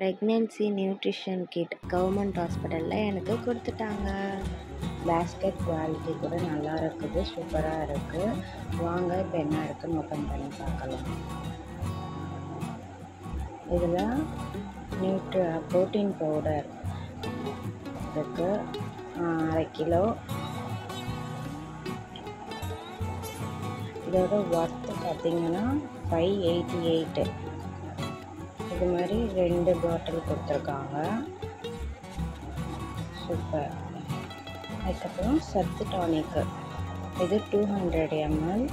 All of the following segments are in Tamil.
ப்ரெக்னென்சி நியூட்ரிஷன் கிட் கவர்மெண்ட் ஹாஸ்பிட்டலில் எனக்கு கொடுத்துட்டாங்க. பேஸ்கெட் குவாலிட்டி கூட நல்லா இருக்குது, சூப்பராக இருக்குது. வாங்க இப்போ என்ன இருக்குன்னு ஓப்பன் பண்ணி பார்க்கலாம். இதில் ப்ரோட்டீன் பவுடர் இருக்குது, 1/2 கிலோ. இதோட ஒர்த்து பார்த்திங்கன்னா 588. இது மாதிரி 2 பாட்டில் கொடுத்துருக்காங்க, சூப்பர். அதுக்கப்புறம் சத்து டானிக்கு, இது 200 ml.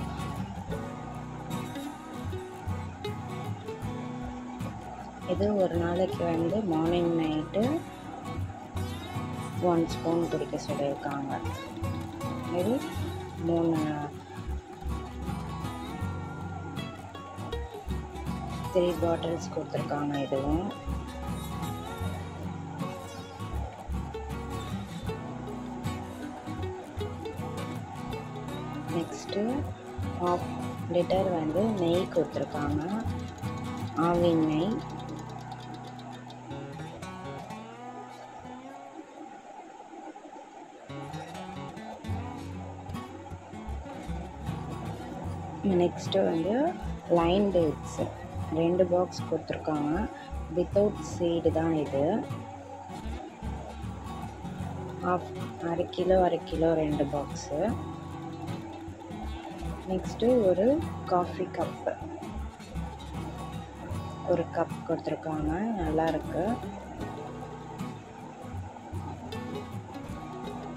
இது ஒரு நாளைக்கு மார்னிங் நைட்டு 1 ஸ்பூன் குடிக்க சொல்லியிருக்காங்க. இது 3 பாட்டில்ஸ் கொடுத்துருக்காங்க. இதுவும் நெக்ஸ்ட்டு 1/2 லிட்டர் நெய் கொடுத்துருக்காங்க, ஆவின் நெய். நெக்ஸ்ட்டு லைன் டேட்ஸ் 2 பாக்ஸ் கொடுத்துருக்காங்க, வித்தவுட் சீடு தான் இது. 1/2 கிலோ 2 பாக்ஸு. நெக்ஸ்ட்டு ஒரு காஃபி கப்பு, ஒரு கப் கொடுத்துருக்காங்க, நல்லாயிருக்கு.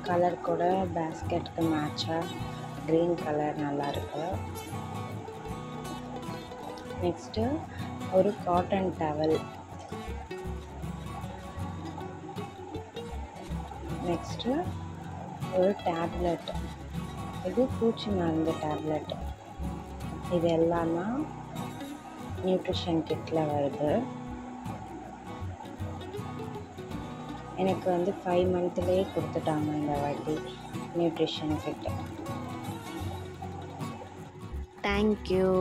கலர் கூட பேஸ்கெட்டுக்கு மேட்சாக க்ரீன் கலர் நல்லாயிருக்கு. நெக்ஸ்ட்டு ஒரு காட்டன் டவல். நெக்ஸ்ட்டு ஒரு டேப்லெட், இது பூச்சி மருந்து டேப்லெட். இது எல்லாம் தான் நியூட்ரிஷன் கிட்டில் வருது. எனக்கு 5 மந்த்லேயே கொடுத்துட்டாங்க இந்த வாட்டி நியூட்ரிஷன் கிட். தேங்க்யூ.